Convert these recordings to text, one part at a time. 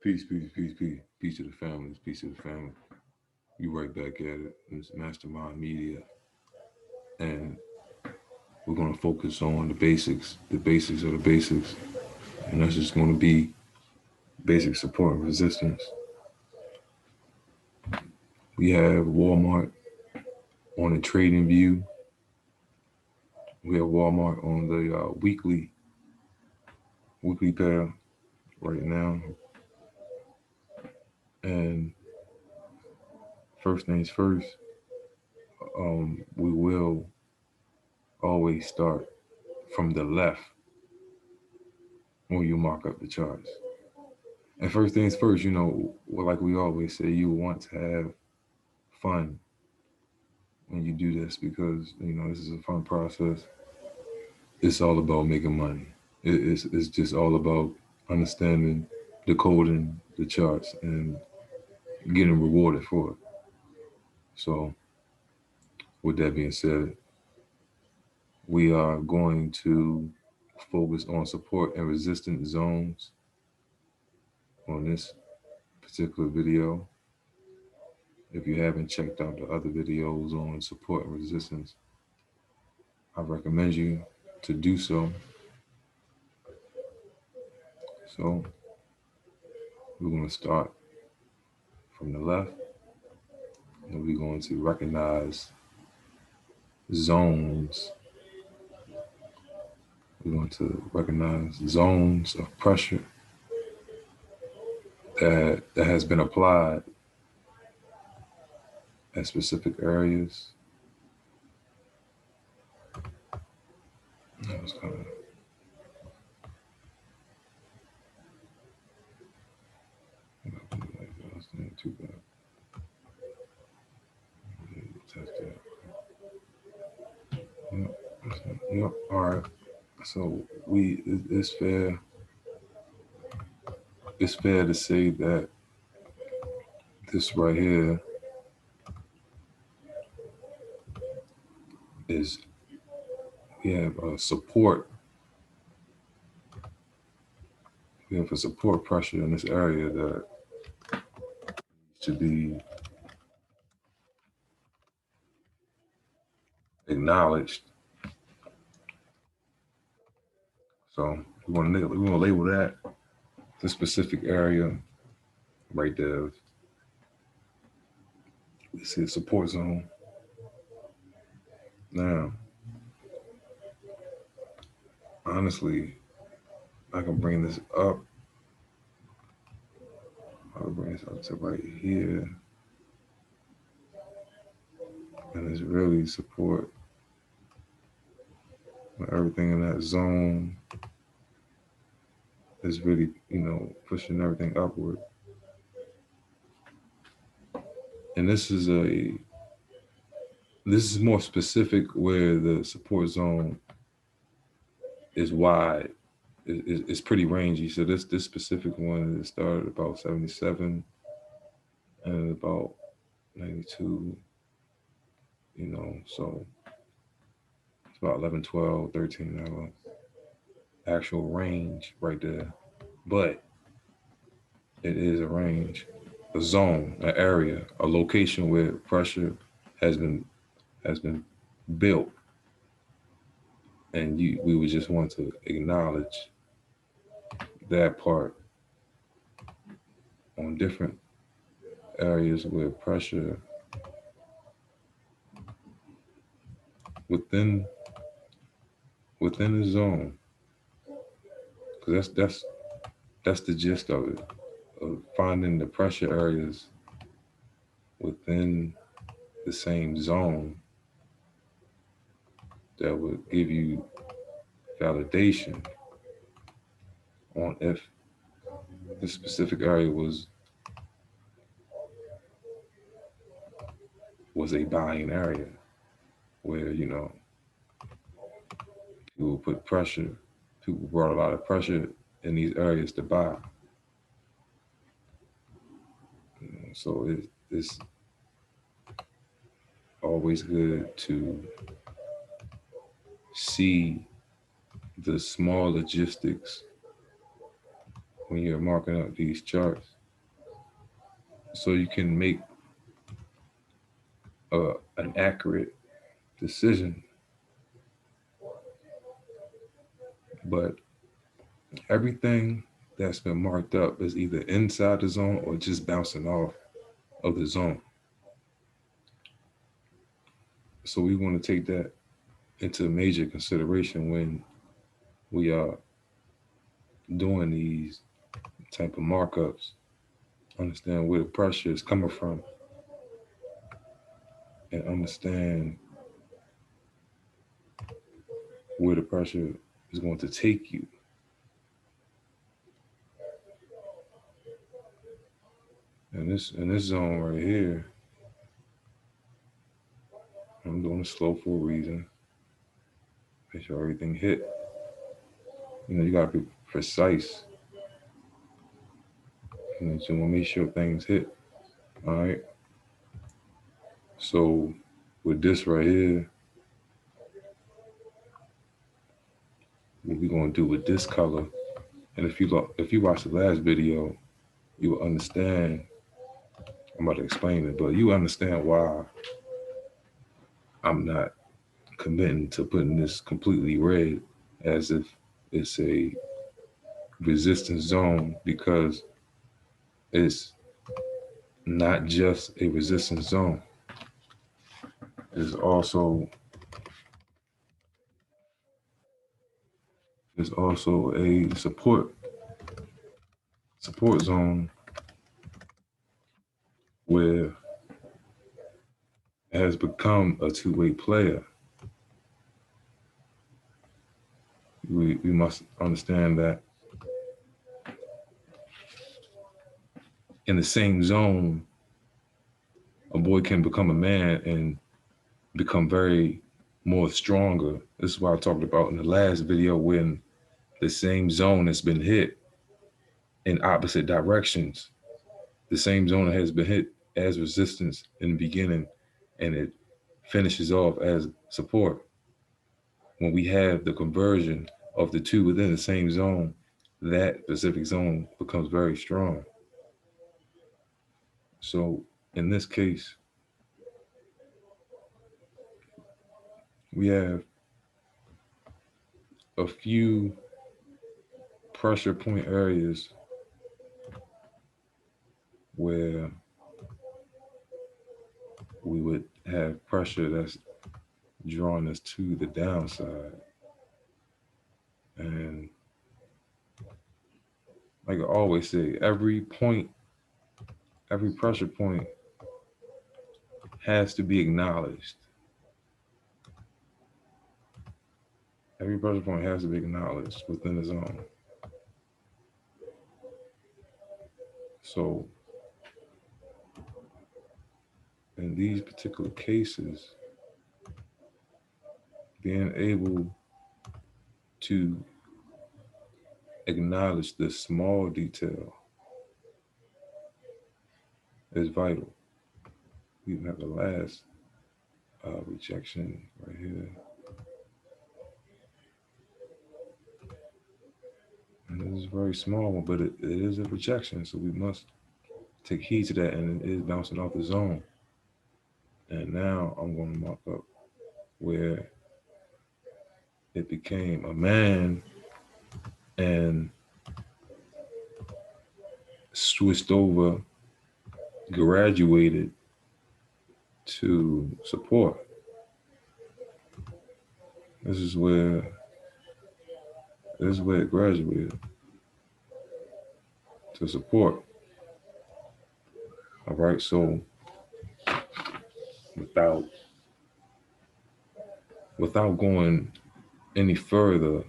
Peace, peace to the families, peace to the family. You right back at it. It's Mastermind Media, and we're gonna focus on the basics of the basics, and that's just gonna be basic support and resistance. We have Walmart on the trading view. We have Walmart on the weekly pair right now, and first things first, we will always start from the left when you mark up the charts. And first things first, well, like we always say, you want to have fun when you do this because this is a fun process. It's all about making money. It's just all about understanding, decoding the charts, and getting rewarded for it. So, with that being said, we are going to focus on support and resistance zones on this particular video. If you haven't checked out the other videos on support and resistance, I recommend you to do so. So we're going to start from the left, and we're going to recognize zones. We're going to recognize zones of pressure that has been applied at specific areas. That was kind of too bad. Test that. Yep. All right. So it's fair. It's fair to say that this right here is we have a support. We have a support pressure in this area that should be acknowledged. So we want to label that the specific area right there. We see a support zone. Now, honestly, I can bring this up. I'll bring this up to right here. And it's really support everything in that zone is really, pushing everything upward. And this is more specific where the support zone is wide. It's pretty rangy. So this specific one it started about 77 and about 92, so it's about 11, 12, 13 actual range right there. But it is a range, a zone, an area, a location where pressure has been built, and we would just want to acknowledge that part on different areas where pressure within the zone, because that's the gist of it, of finding the pressure areas within the same zone that would give you validation on if the specific area was a buying area where people put pressure, people brought a lot of pressure in these areas to buy. So it's always good to see the small logistics when you're marking up these charts, so you can make an accurate decision. But everything that's been marked up is either inside the zone or just bouncing off of the zone. So we want to take that into major consideration when we are doing these type of markups. Understand where the pressure is coming from and understand where the pressure is going to take you. And this zone right here, I'm doing it slow for a reason. Make sure everything hit. You gotta be precise. You want to make sure things hit. All right. So with this right here, what we're gonna do with this color, and if you watch the last video, you will understand. I'm about to explain it, but you understand why I'm not committing to putting this completely red as if it's a resistance zone, because it's not just a resistance zone. It's also a support zone where it has become a two-way player. We must understand that in the same zone, a boy can become a man and become very more stronger. This is what I talked about in the last video, when the same zone has been hit in opposite directions. The same zone has been hit as resistance in the beginning, and it finishes off as support. When we have the conversion of the two within the same zone, that specific zone becomes very strong. So in this case, we have a few pressure point areas where we would have pressure that's drawing us to the downside. And like I always say, every pressure point has to be acknowledged. Every pressure point has to be acknowledged within the zone. So in these particular cases, being able to acknowledge the small detail is vital. We have the last rejection right here. And this is a very small one, but it is a rejection, so we must take heed to that, and it is bouncing off the zone. And now I'm going to mark up where it became a man and switched over, graduated to support. This is where it graduated to support. All right, so without going any further,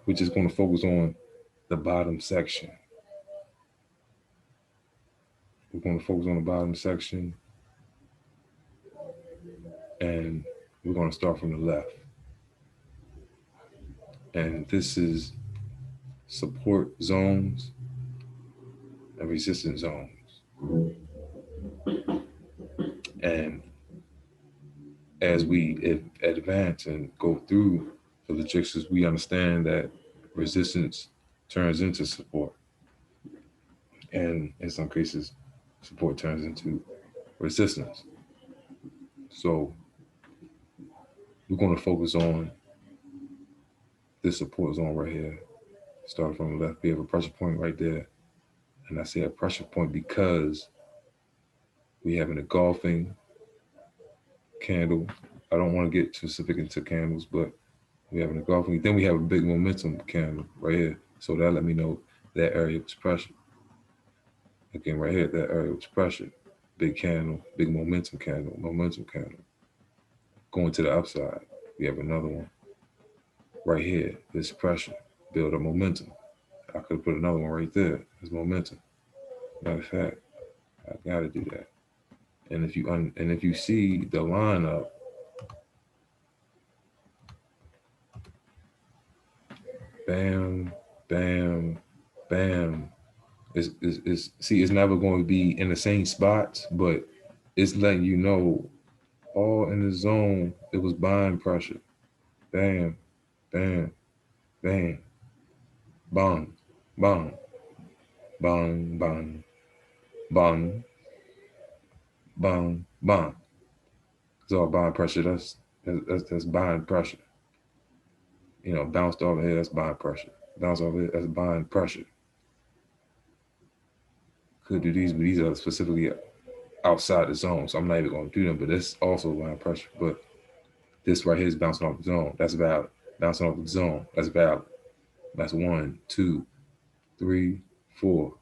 we're just going to focus on the bottom section. We're going to focus on the bottom section, and we're going to start from the left. And this is support zones and resistance zones. And as we advance and go through the logistics, we understand that resistance turns into support. And in some cases, support turns into resistance. So we're going to focus on this support zone right here. Start from the left. We have a pressure point right there. And I say a pressure point because we have an engulfing candle. I don't want to get too specific into candles, but we have an engulfing. Then we have a big momentum candle right here. So that let me know that area was pressure. Again, right here, that area was pressure. Big candle, big momentum candle, momentum candle. Going to the upside, we have another one right here. This pressure, build up momentum. I could put another one right there. There's momentum. Matter of fact, I gotta do that. And if you see the lineup, bam, bam, bam. It's never going to be in the same spots, but it's letting you know all in the zone. It was buying pressure. Bam, bam, bam, bang, bang, bang, bang, bang, bang, bang. It's all buying pressure. That's buying pressure. You know, bounced off here. That's buying pressure. Bounced off here. That's buying pressure. Could do these, but these are specifically outside the zone, so I'm not even going to do them. But it's also buying pressure. But this right here is bouncing off the zone. That's valid. Bouncing off the zone. That's valid. That's 1, 2, 3, 4,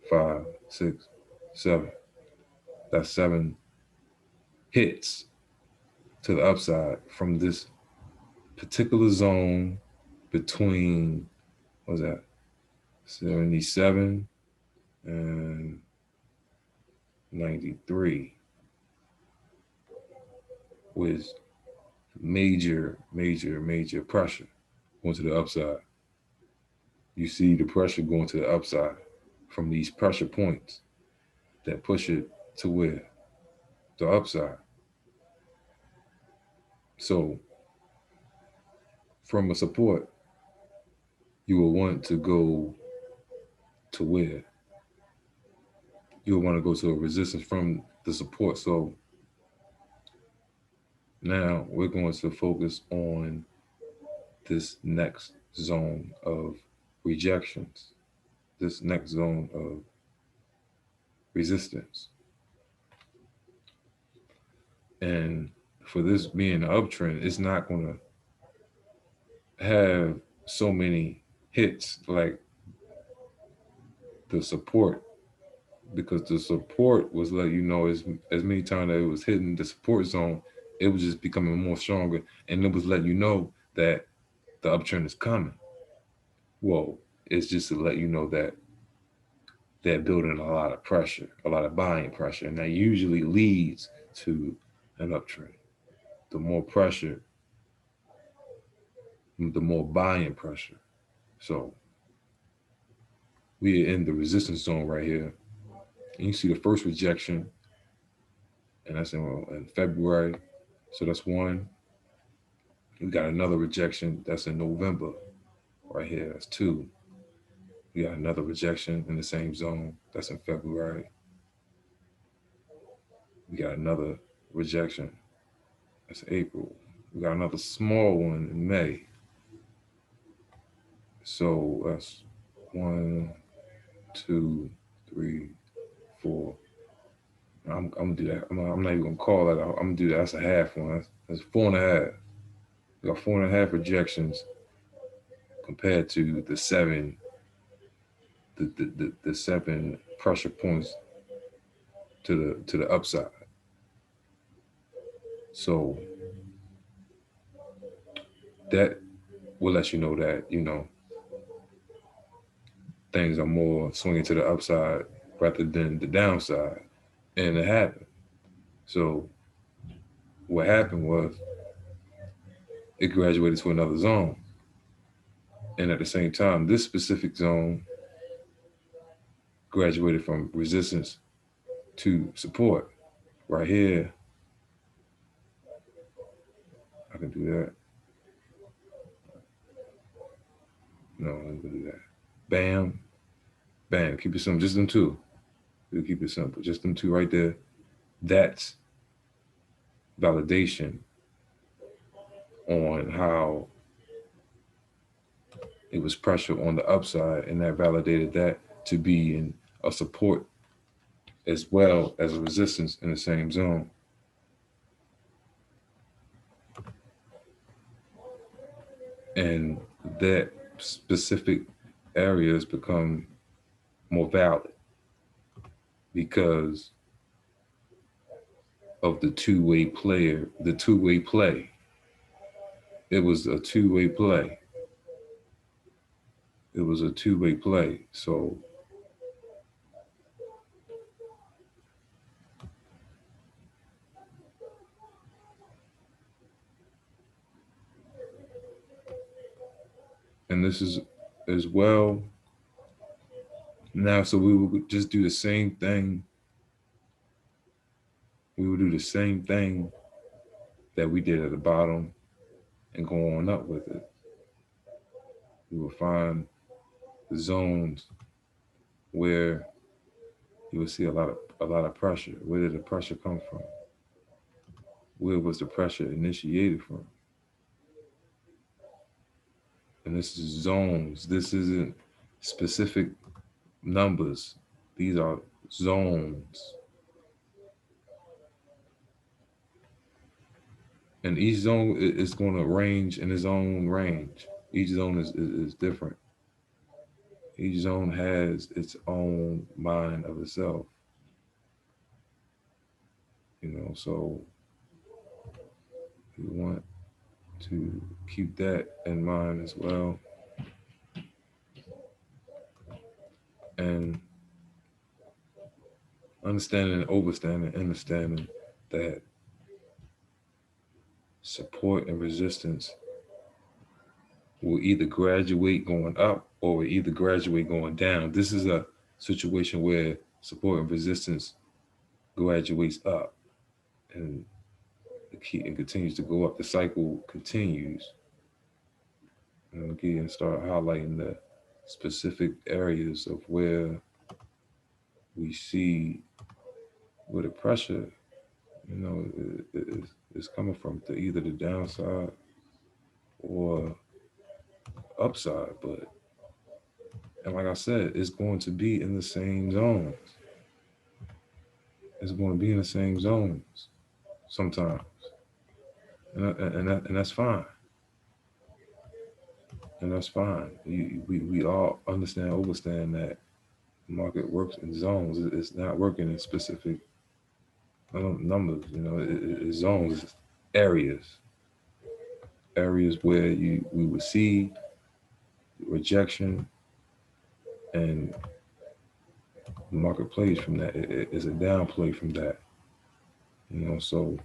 5, 6, 7. That's 7 hits to the upside from this particular zone between, what's that, 77 and 93 with major, major, major pressure going to the upside. You see the pressure going to the upside from these pressure points that push it to where? The upside. So from a support, you will want to go to where? You'll want to go to a resistance from the support. So now we're going to focus on this next zone of rejections, this next zone of resistance. And for this being an uptrend, it's not going to have so many hits like the support, because the support was letting you know as many times that it was hitting the support zone, it was just becoming more stronger, and it was letting you know that the uptrend is coming. Well, it's just to let you know that they're building a lot of pressure, a lot of buying pressure, and that usually leads to an uptrend. The more pressure, the more buying pressure. So we are in the resistance zone right here. And you see the first rejection, and that's in February. So that's one. We got another rejection that's in November right here. That's two. We got another rejection in the same zone. That's in February. We got another rejection. That's April. We got another small one in May. So that's one, two, three, four. I'm gonna do that. I'm not even gonna call that out. I'm gonna do that. That's a half one. That's 4.5. We got 4.5 rejections compared to the seven, the 7 pressure points to the upside. So that will let you know that things are more swinging to the upside rather than the downside, and it happened. So what happened was it graduated to another zone, and at the same time, this specific zone graduated from resistance to support. Right here, I can do that. No, I'm gonna do that. bam, bam. Keep it simple. Just them two. We'll keep it simple. Just them two right there. That's validation on how it was pressure on the upside, and that validated that to be in a support as well as a resistance in the same zone. And that specific areas become more valid because of the two-way player, the two-way play. It was a two-way play. It was a two-way play. So and this is as well now, so we would just do the same thing. We would do the same thing that we did at the bottom and go on up with it. We will find the zones where you will see a lot of pressure. Where did the pressure come from? Where was the pressure initiated from? And this is zones. This isn't specific numbers. These are zones. And each zone is going to range in its own range. Each zone is different. Each zone has its own mind of itself. So you want to keep that in mind as well. And understanding, understanding that support and resistance will either graduate going up or will either graduate going down. This is a situation where support and resistance graduates up and and continues to go up. The cycle continues. And again, start highlighting the specific areas of where we see where the pressure, is coming from, to either the downside or upside. But and like I said, it's going to be in the same zones. It's going to be in the same zones sometimes, and that's fine. And that's fine. We all understand that the market works in zones. It's not working in specific numbers. It's zones, it's areas where we would see rejection, and the market plays from that. It is a downplay from that. So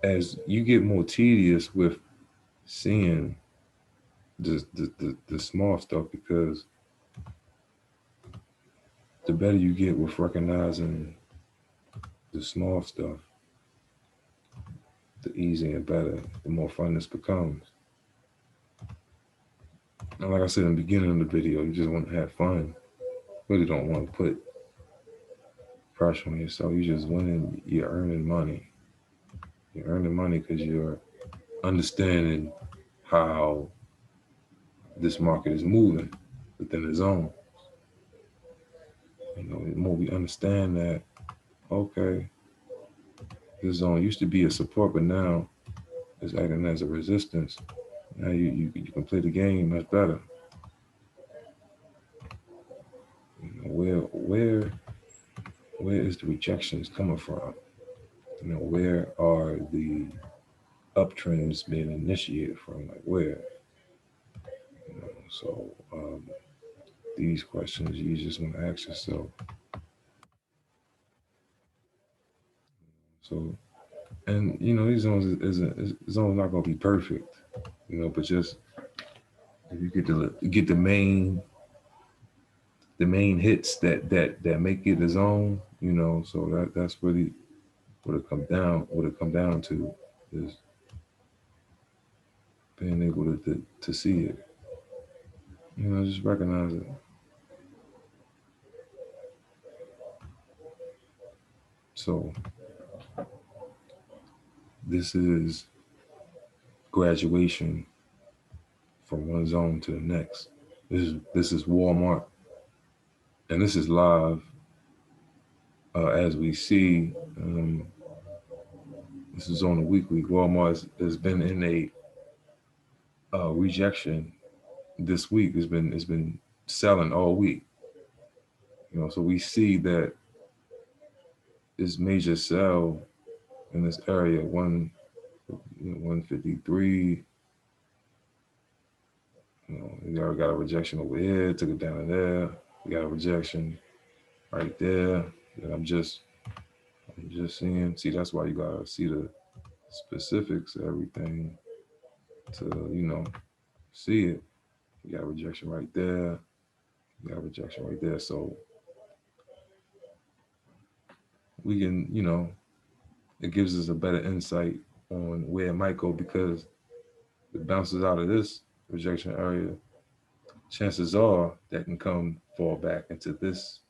as you get more tedious with seeing the small stuff, because the better you get with recognizing the small stuff, the easier and better, the more fun this becomes. And like I said in the beginning of the video, you just want to have fun. Really don't want to put pressure on yourself. You just winning, you're earning money. You're earning money because you're understanding how this market is moving within the zone. The more we understand that, okay, this zone used to be a support, but now it's acting as a resistance. Now you can play the game much better. Where is the rejections coming from? Where are the uptrends being initiated from? Like where? So these questions you just want to ask yourself. So, and these zones zones not gonna be perfect, but just if you get the main hits that make it a zone, so that's really what it come down to is being able to see it. Just recognize it. So this is graduation from one zone to the next. This is Walmart, and this is live as we see. This is on a weekly. Walmart has been in a rejection this week. It's been selling all week. So we see that this major sell in this area 153. We already got a rejection over here. Took it down to there. We got a rejection right there. And I'm just seeing. See, that's why you gotta see the specifics of everything to see it. You got a rejection right there. You got a rejection right there. So we can, it gives us a better insight on where it might go, because it bounces out of this rejection area. Chances are that can fall back into this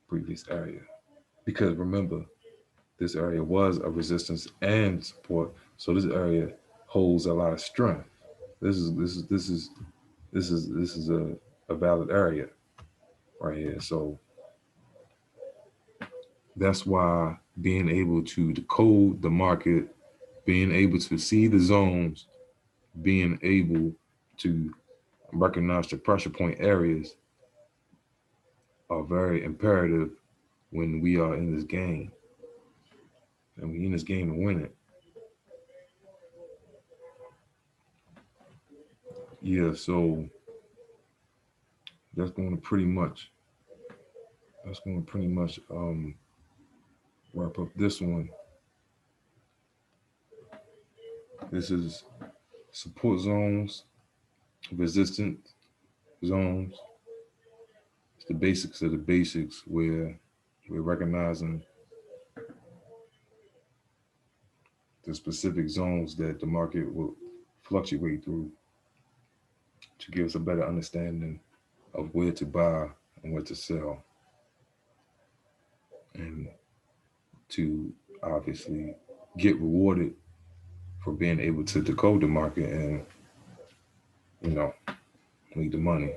previous area, because remember, this area was a resistance and support, so this area holds a lot of strength. This is a valid area right here. So that's why being able to decode the market, being able to see the zones, being able to recognize the pressure point areas are very imperative when we are in this game. And we in this game to win it. Yeah, so that's going to pretty much wrap up this one. This is support zones, resistance zones. It's the basics of the basics, where we're recognizing the specific zones that the market will fluctuate through to give us a better understanding of where to buy and where to sell, and to obviously get rewarded for being able to decode the market and make the money.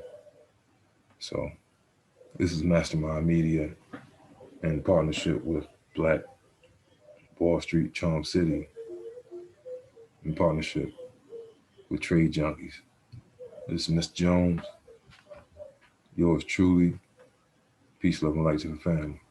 So this is Mastermind Media in partnership with Black Wall Street, Charm City, in partnership with Trade Junkies. This is Mr. Jones, yours truly. Peace, love, and light to the family.